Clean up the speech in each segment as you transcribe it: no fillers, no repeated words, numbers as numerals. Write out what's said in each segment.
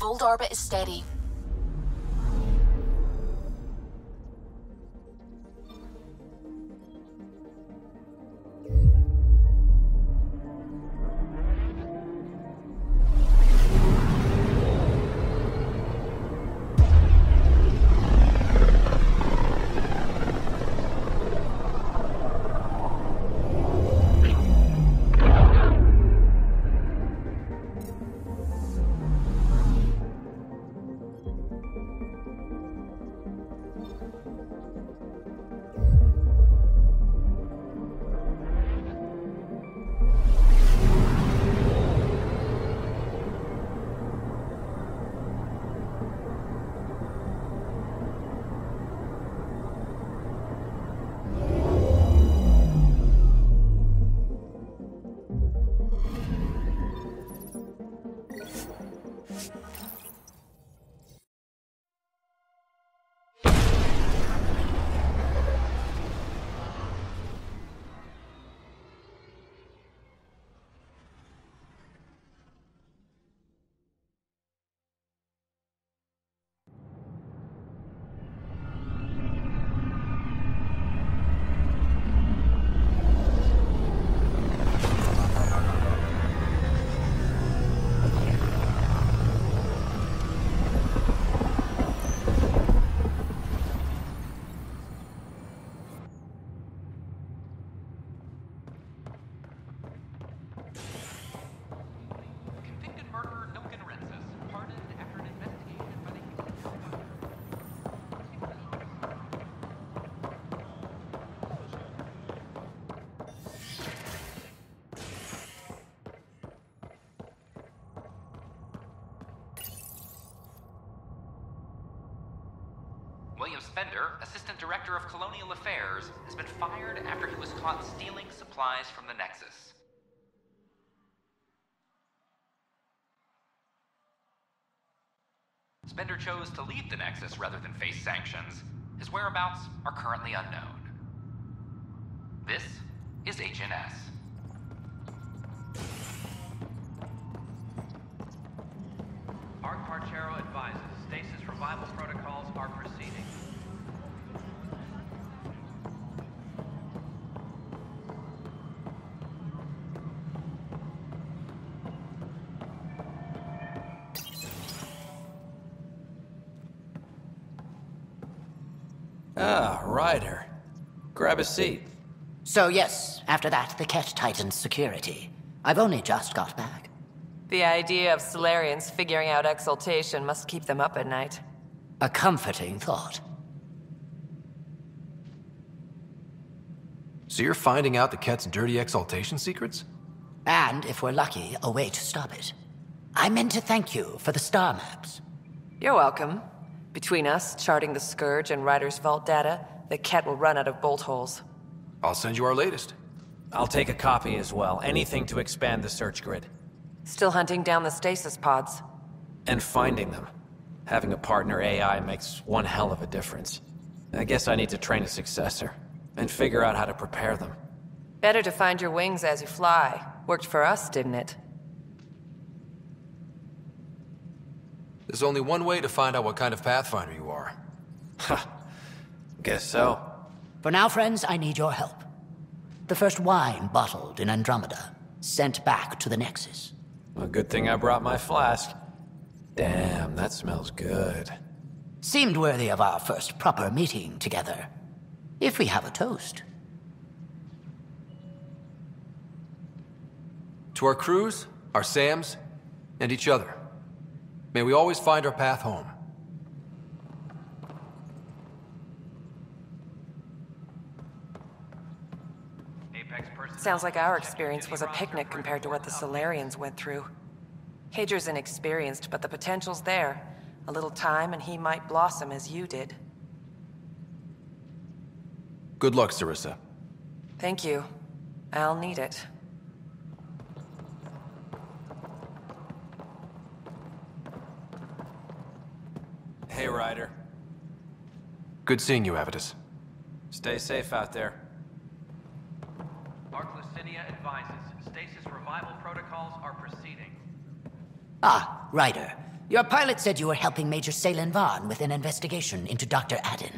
Old orbit is steady. William Spender, Assistant Director of Colonial Affairs, has been fired after he was caught stealing supplies from the Nexus. Spender chose to leave the Nexus rather than face sanctions. His whereabouts are currently unknown. This is HNS. Arc Marchero advises stasis revival protocols are proceeding. Ah, Ryder. Grab a seat. So yes, after that, the Ket tightens security. I've only just got back. The idea of Solarians figuring out exaltation must keep them up at night. A comforting thought. So you're finding out the Ket's dirty exaltation secrets? And, if we're lucky, a way to stop it. I meant to thank you for the star maps. You're welcome. Between us, charting the Scourge and Ryder's vault data, the Ket will run out of bolt holes. I'll send you our latest. I'll take a copy as well. Anything to expand the search grid. Still hunting down the stasis pods. And finding them. Having a partner AI makes one hell of a difference. I guess I need to train a successor, and figure out how to prepare them. Better to find your wings as you fly. Worked for us, didn't it? There's only one way to find out what kind of Pathfinder you are. Ha. Guess so. For now, friends, I need your help. The first wine bottled in Andromeda, sent back to the Nexus. A good thing I brought my flask. Damn, that smells good. Seemed worthy of our first proper meeting together. If we have a toast. To our crews, our Sams, and each other. May we always find our path home. Sounds like our experience was a picnic compared to what the Solarians went through. Hager's inexperienced, but the potential's there. A little time and he might blossom as you did. Good luck, Sarissa. Thank you. I'll need it. Hey, Ryder. Good seeing you, Avitus. Stay safe out there. Ark Lucinia advises stasis revival protocols are proceeding. Ah, Ryder. Your pilot said you were helping Major Salen Vaughn with an investigation into Dr. Adden.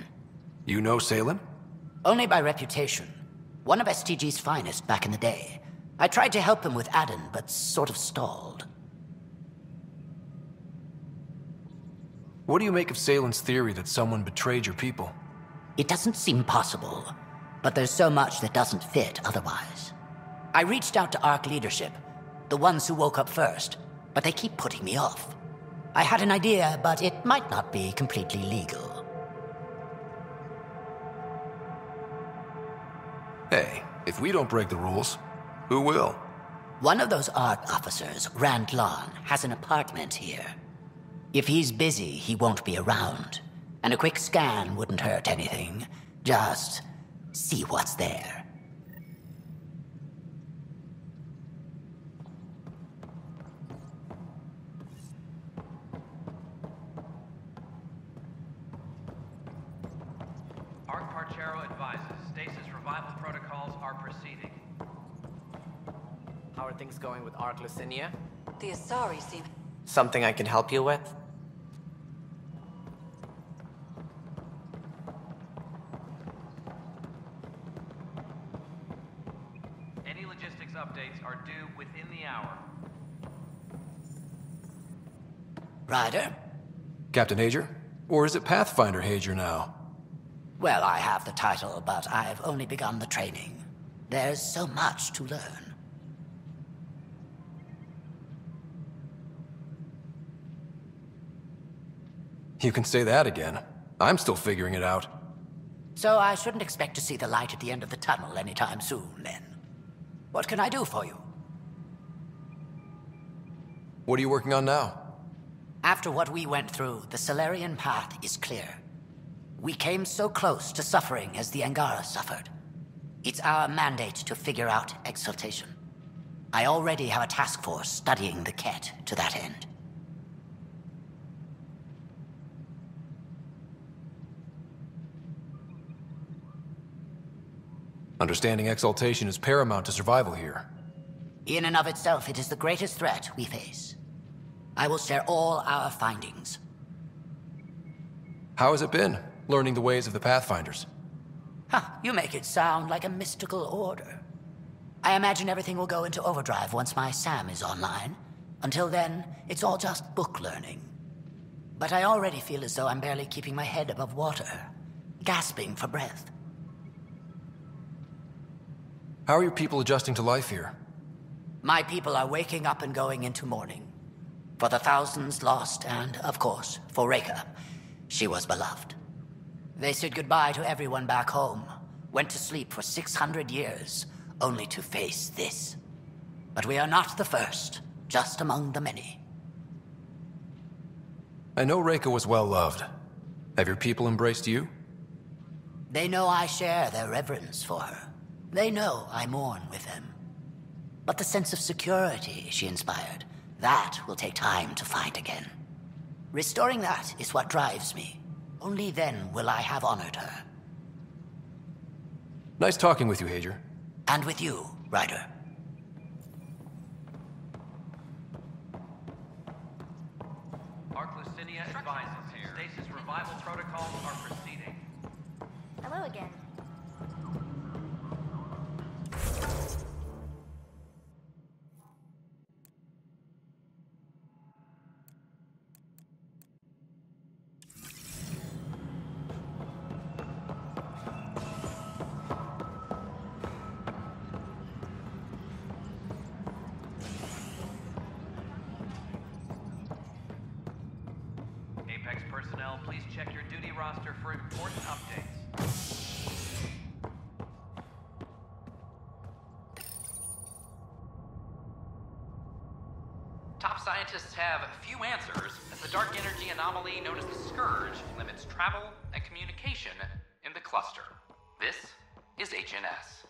You know Salen? Only by reputation. One of STG's finest back in the day. I tried to help him with Adden, but sort of stalled. What do you make of Salen's theory that someone betrayed your people? It doesn't seem possible, but there's so much that doesn't fit otherwise. I reached out to Ark leadership, the ones who woke up first, but they keep putting me off. I had an idea, but it might not be completely legal. Hey, if we don't break the rules, who will? One of those Ark officers, Rand Lon, has an apartment here. If he's busy, he won't be around. And a quick scan wouldn't hurt anything. Just see what's there. Ark Parchero advises stasis revival protocols are proceeding. How are things going with Ark Lucinia? The Asari seem... Something I can help you with? Any logistics updates are due within the hour. Ryder? Captain Hager? Or is it Pathfinder Hager now? Well, I have the title, but I've only begun the training. There's so much to learn. You can say that again. I'm still figuring it out. So I shouldn't expect to see the light at the end of the tunnel anytime soon, then. What can I do for you? What are you working on now? After what we went through, the Solarian path is clear. We came so close to suffering as the Angara suffered. It's our mandate to figure out exaltation. I already have a task force studying the Ket to that end. Understanding exaltation is paramount to survival here. In and of itself, it is the greatest threat we face. I will share all our findings. How has it been, learning the ways of the Pathfinders? You make it sound like a mystical order. I imagine everything will go into overdrive once my SAM is online. Until then, it's all just book learning. But I already feel as though I'm barely keeping my head above water, gasping for breath. How are your people adjusting to life here? My people are waking up and going into mourning. For the thousands lost and, of course, for Reka. She was beloved. They said goodbye to everyone back home, went to sleep for 600 years, only to face this. But we are not the first, just among the many. I know Reka was well loved. Have your people embraced you? They know I share their reverence for her. They know I mourn with them. But the sense of security she inspired, that will take time to find again. Restoring that is what drives me. Only then will I have honored her. Nice talking with you, Hager. And with you, Ryder. Ark Lucinia advises stasis revival protocols are proceeding. Hello again. Apex personnel, please check your duty roster for important updates. Top scientists have few answers, as the dark energy anomaly known as the Scourge limits travel and communication in the cluster. This is HNS.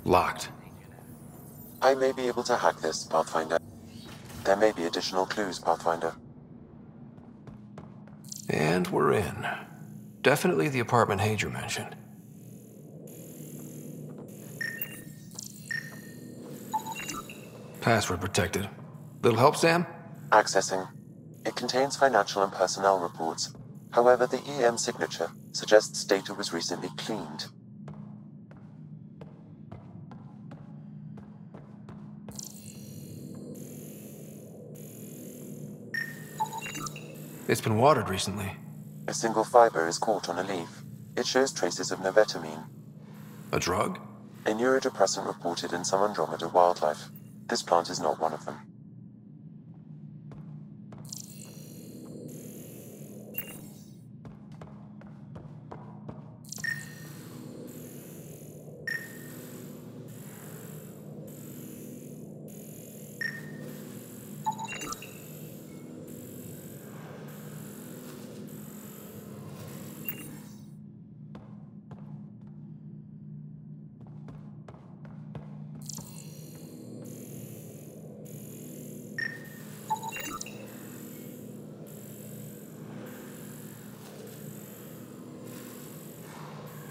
Locked. I may be able to hack this, Pathfinder. There may be additional clues, Pathfinder. And we're in. Definitely the apartment Hager mentioned. Password protected. Little help, Sam? Accessing. It contains financial and personnel reports. However, the EM signature suggests data was recently cleaned. It's been watered recently. A single fiber is caught on a leaf. It shows traces of novetamine, A drug? a neurodepressant reported in some Andromeda wildlife. This plant is not one of them.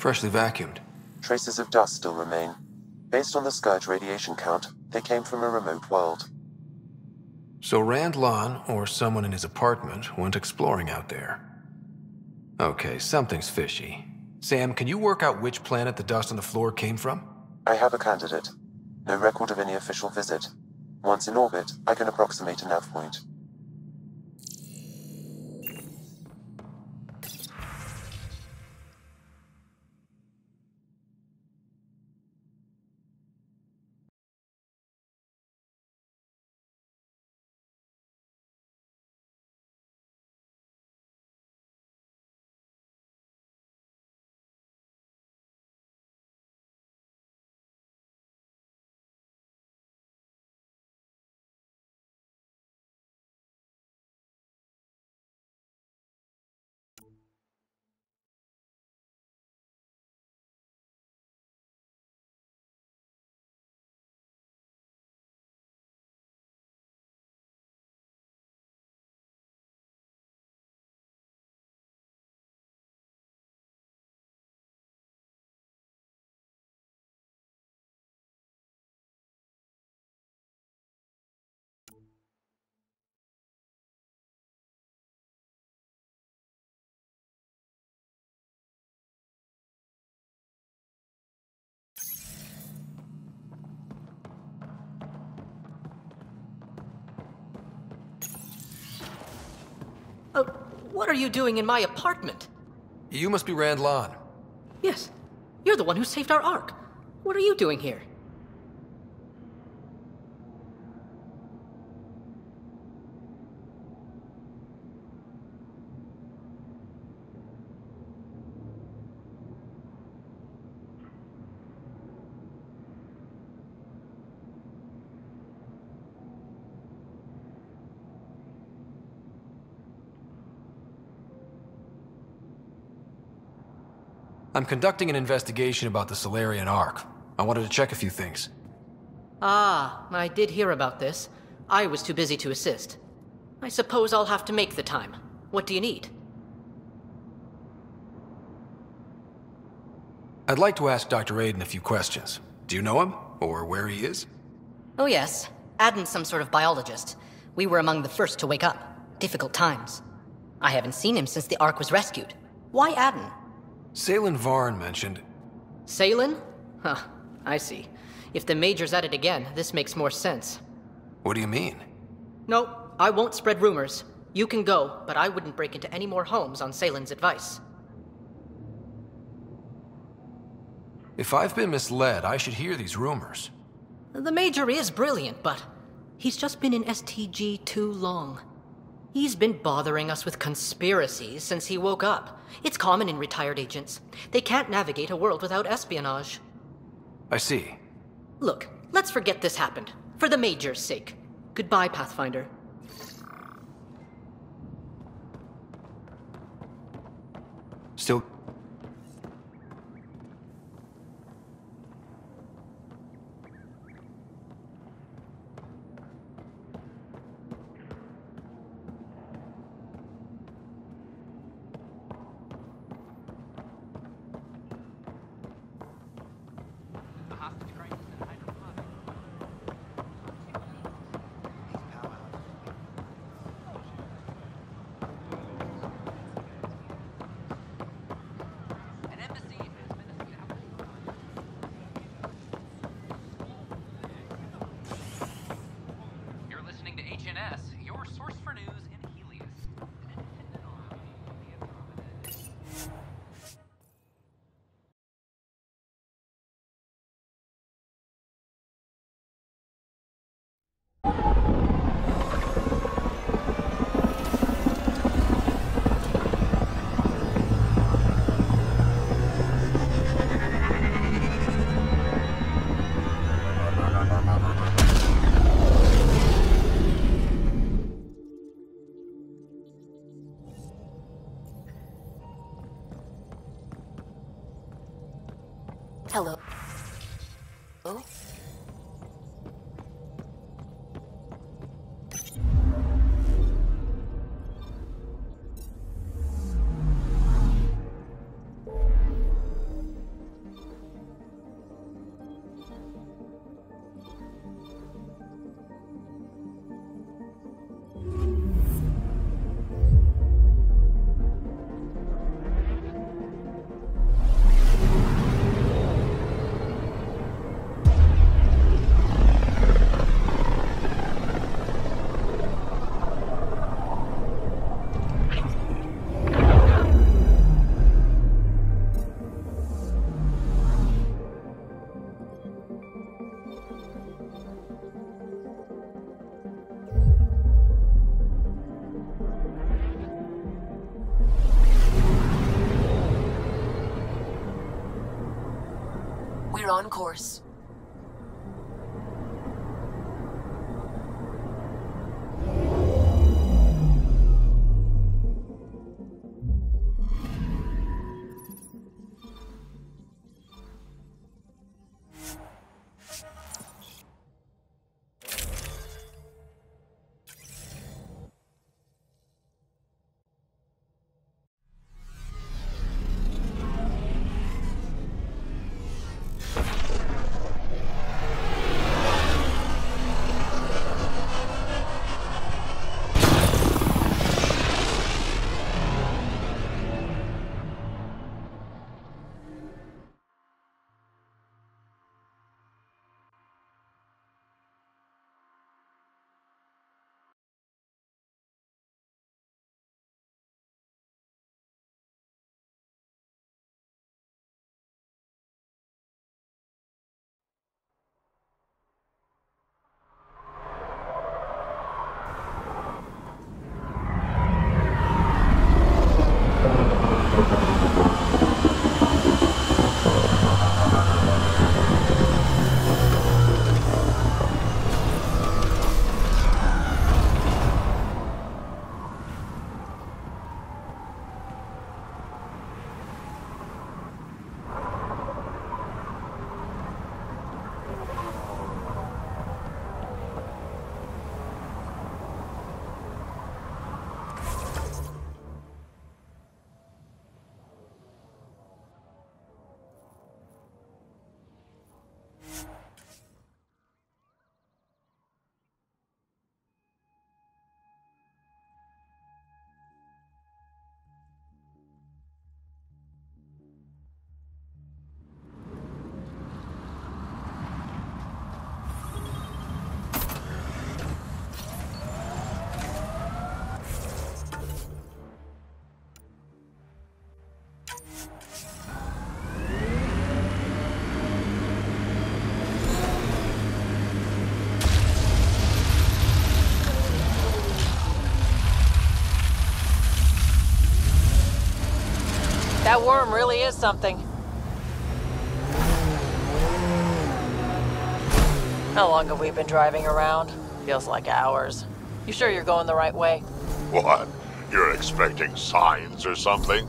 Freshly vacuumed. Traces of dust still remain. Based on the Scourge radiation count, they came from a remote world. So Rand Lon, or someone in his apartment, went exploring out there. Okay, something's fishy. Sam, can you work out which planet the dust on the floor came from? I have a candidate. No record of any official visit. Once in orbit, I can approximate a nav point. What are you doing in my apartment? You must be Rand Lon. Yes, you're the one who saved our Ark. What are you doing here? I'm conducting an investigation about the Solarian Ark. I wanted to check a few things. Ah, I did hear about this. I was too busy to assist. I suppose I'll have to make the time. What do you need? I'd like to ask Dr. Aiden a few questions. Do you know him? Or where he is? Oh yes, Aden's some sort of biologist. We were among the first to wake up. Difficult times. I haven't seen him since the Ark was rescued. Why Aden? Salen Varn mentioned... Salen? Huh, I see. If the Major's at it again, this makes more sense. What do you mean? No, I won't spread rumors. You can go, but I wouldn't break into any more homes on Salen's advice. If I've been misled, I should hear these rumors. The Major is brilliant, but he's just been in STG too long. He's been bothering us with conspiracies since he woke up. It's common in retired agents. They can't navigate a world without espionage. I see. Look, let's forget this happened. For the Major's sake. Goodbye, Pathfinder. Still... Oh? We're on course. That worm really is something. How long have we been driving around? Feels like hours. You sure you're going the right way? What? You're expecting signs or something?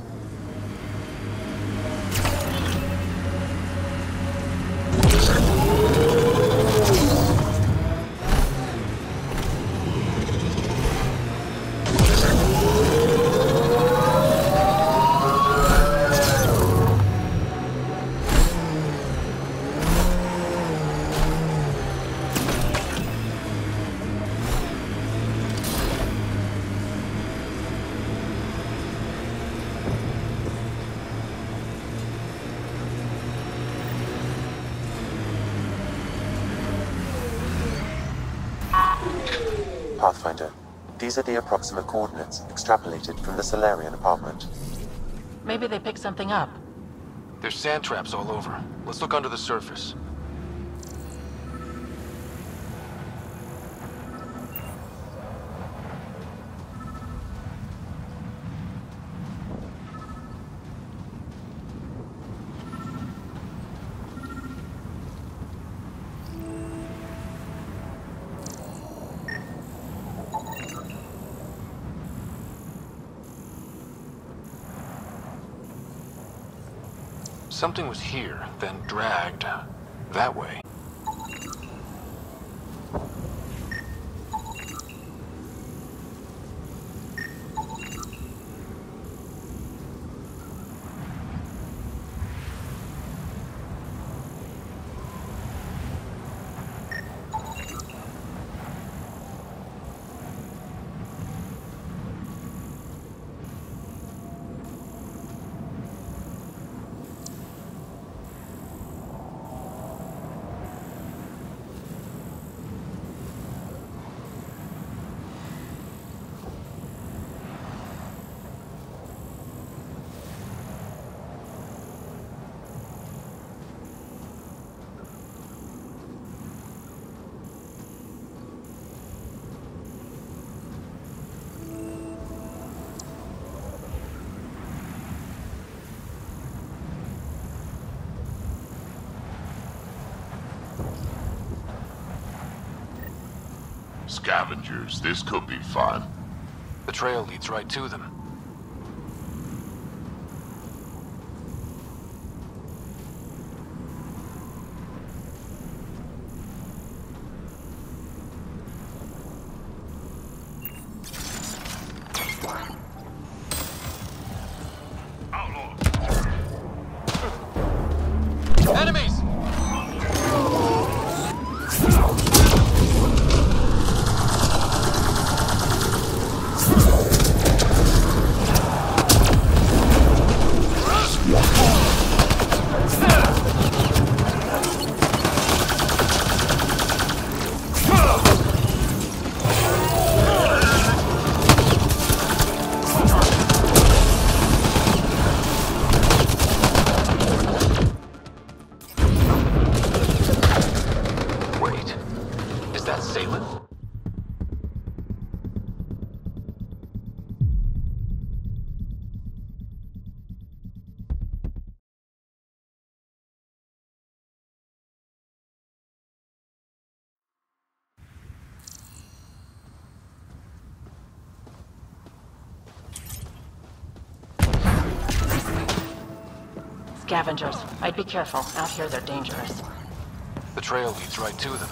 Pathfinder, these are the approximate coordinates extrapolated from the Solarian apartment. Maybe they picked something up. There's sand traps all over. Let's look under the surface. Something was here, then dragged that way. scavengers. This could be fun. The trail leads right to them. Enemies! Wait, is that Salem? Scavengers. I'd be careful. Out here they're dangerous. The trail leads right to them.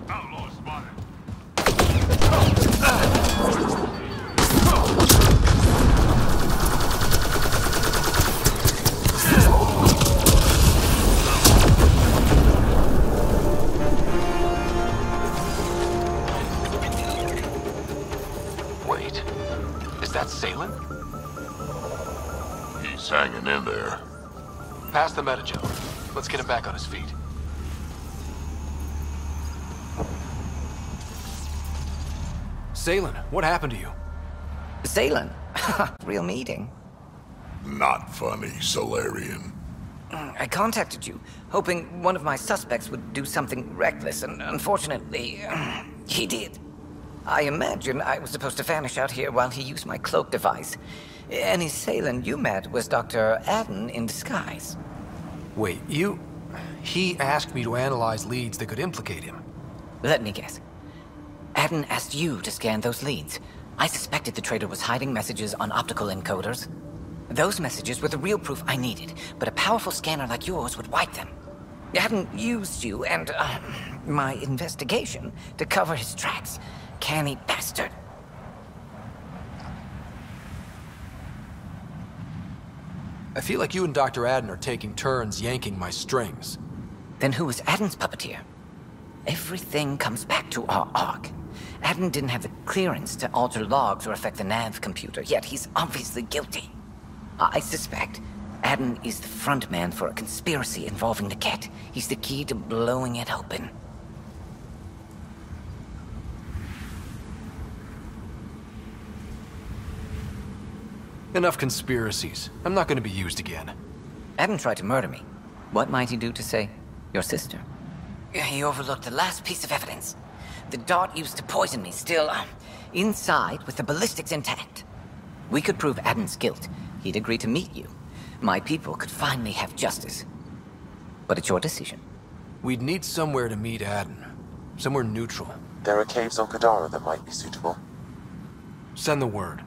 Outlaw spotted. Wait, is that Salem? He's hanging in there. Pass the metagel. Let's get him back on his feet. Salem, what happened to you? Salem. Real meeting. Not funny, Solarian. I contacted you, hoping one of my suspects would do something reckless, and unfortunately, he did. I imagine I was supposed to vanish out here while he used my cloak device. Any Salem you met was Dr. Adden in disguise. Wait, you... He asked me to analyze leads that could implicate him. Let me guess. Adden asked you to scan those leads. I suspected the traitor was hiding messages on optical encoders. Those messages were the real proof I needed, but a powerful scanner like yours would wipe them. Adden used you and, my investigation to cover his tracks. Canny bastard. I feel like you and Dr. Adden are taking turns yanking my strings. Then who was Adden's puppeteer? Everything comes back to our arc. Adden didn't have the clearance to alter logs or affect the nav computer, yet he's obviously guilty. I suspect Adden is the front man for a conspiracy involving the Ket. He's the key to blowing it open. Enough conspiracies. I'm not going to be used again. Adden tried to murder me. What might he do to, say, your sister? He overlooked the last piece of evidence. The dart used to poison me still, inside with the ballistics intact. We could prove Adden's guilt. He'd agree to meet you. My people could finally have justice. But it's your decision. We'd need somewhere to meet Adden. Somewhere neutral. There are caves on Kadara that might be suitable. Send the word.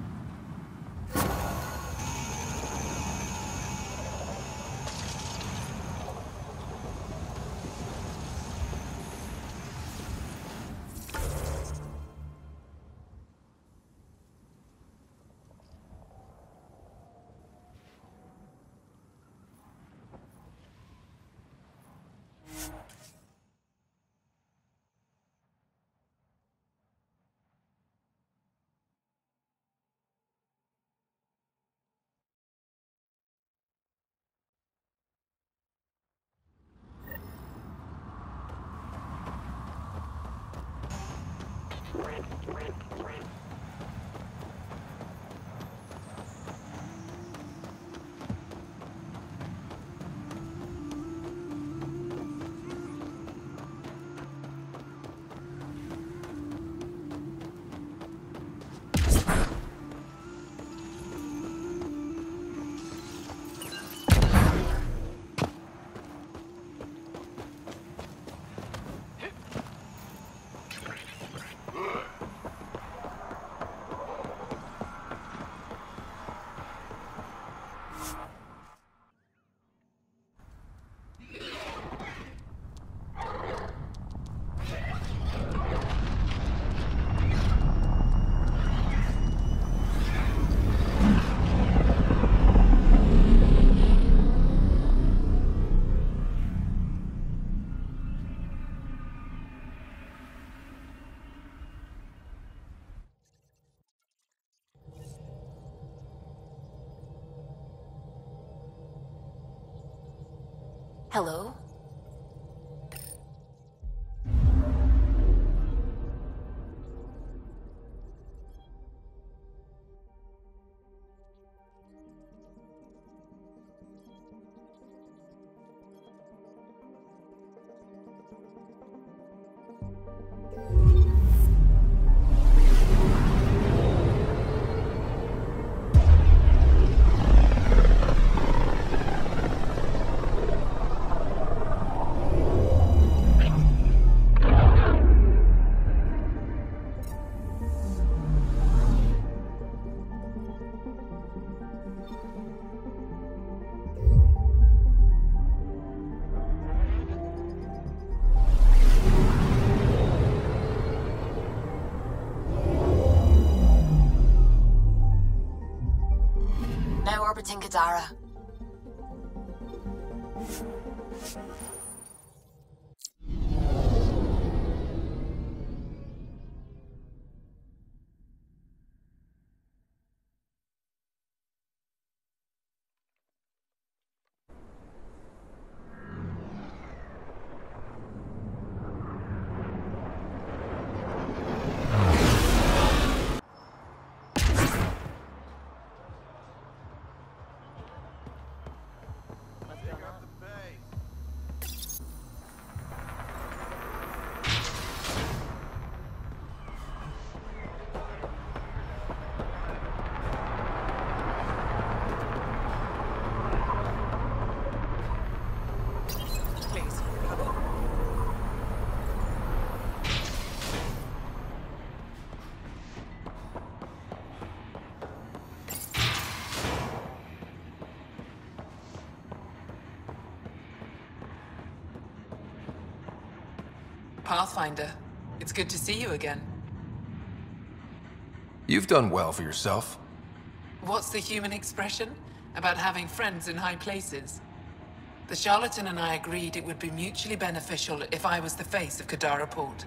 Hello? Now orbiting Kadara. Pathfinder, it's good to see you again. You've done well for yourself. What's the human expression about having friends in high places? The charlatan and I agreed it would be mutually beneficial if I was the face of Kadara Port.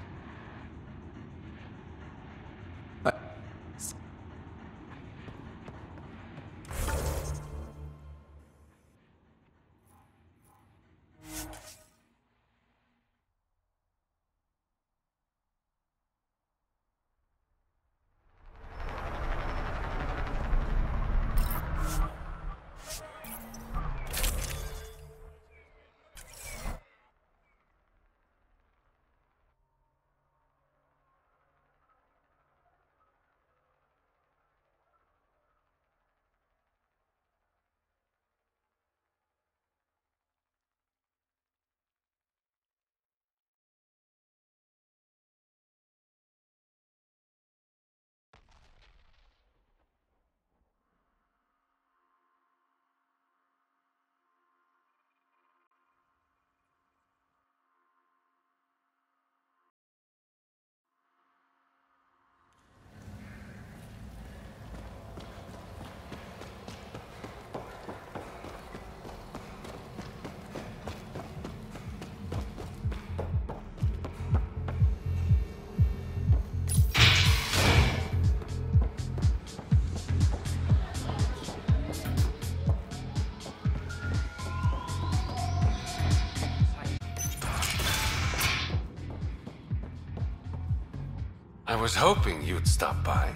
I was hoping you'd stop by.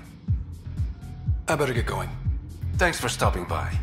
I better get going. Thanks for stopping by.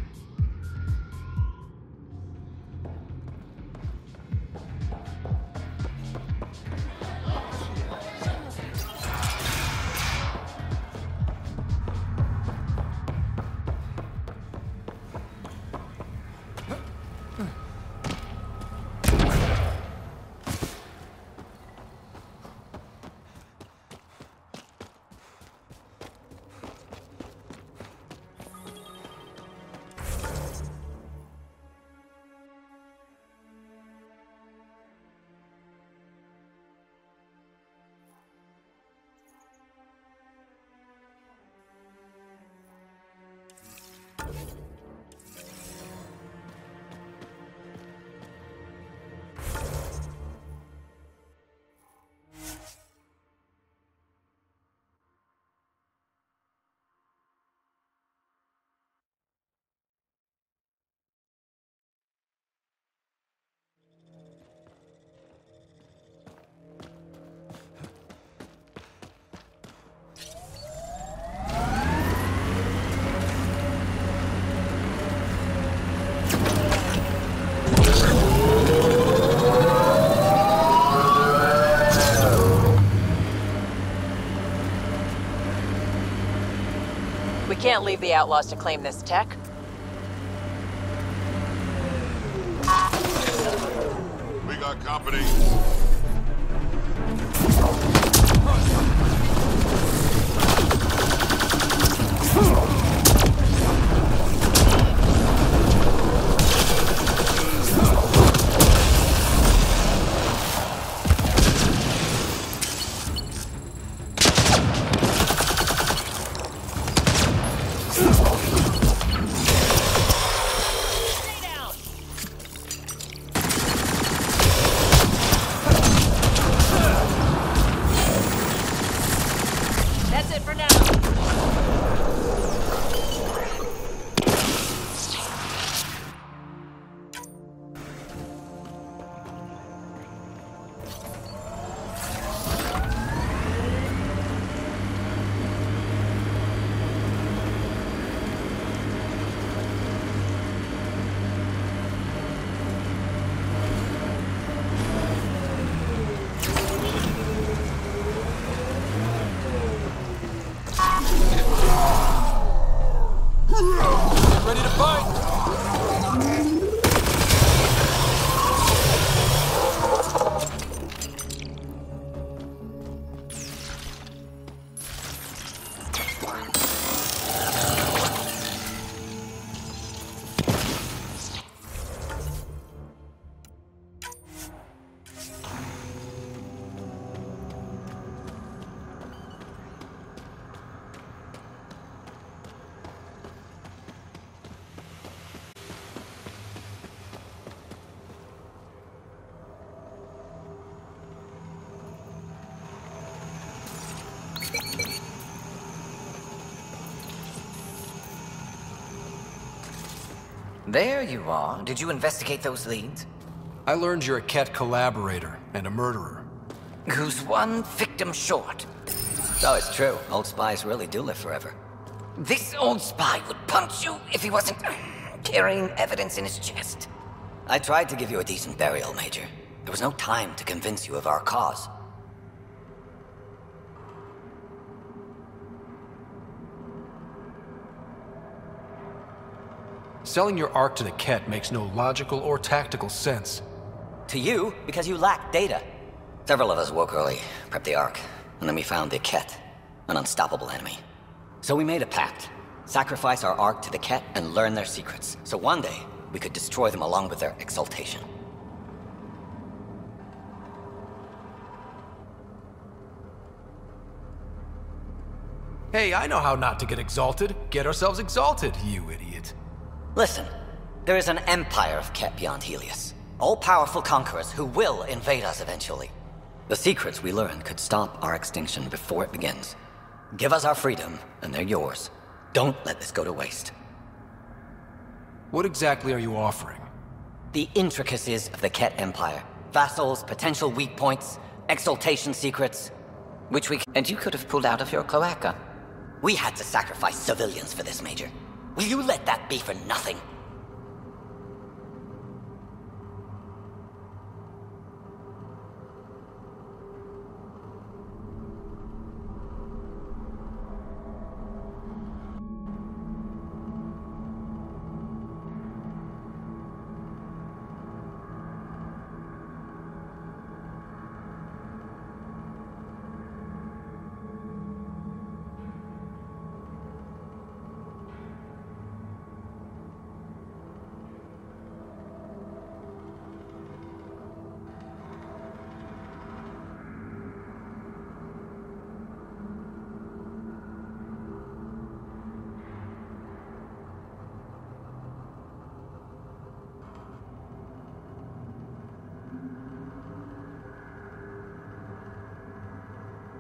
We can't leave the outlaws to claim this tech. We got company. That's it for now. Ready to fight! There you are. Did you investigate those leads? I learned you're a Ket collaborator and a murderer. Who's one victim short? Oh, it's true. Old spies really do live forever. This old spy would punch you if he wasn't carrying evidence in his chest. I tried to give you a decent burial, Major. There was no time to convince you of our cause. Selling your Ark to the Ket makes no logical or tactical sense. To you, because you lack data. Several of us woke early, prepped the Ark, and then we found the Ket, an unstoppable enemy. So we made a pact. Sacrifice our Ark to the Ket and learn their secrets, so one day we could destroy them along with their exaltation. Hey, I know how not to get exalted. Get ourselves exalted, you idiot. Listen, there is an empire of Ket beyond Helios. All-powerful conquerors who will invade us eventually. The secrets we learn could stop our extinction before it begins. Give us our freedom, and they're yours. Don't let this go to waste. What exactly are you offering? The intricacies of the Ket Empire. Vassals, potential weak points, exaltation secrets. And you could have pulled out of your cloaca. We had to sacrifice civilians for this, Major. Will you let that be for nothing?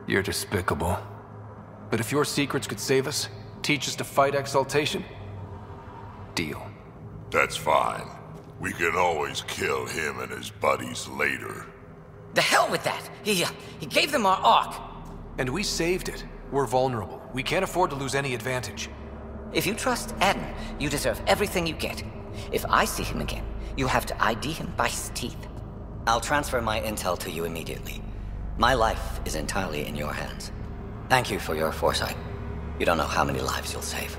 You're despicable. But if your secrets could save us, teach us to fight exaltation, deal. That's fine. We can always kill him and his buddies later. The hell with that! He gave them our Ark. And we saved it. We're vulnerable. We can't afford to lose any advantage. If you trust Adam, you deserve everything you get. If I see him again, you'll have to ID him by his teeth. I'll transfer my intel to you immediately. My life is entirely in your hands. Thank you for your foresight. You don't know how many lives you'll save.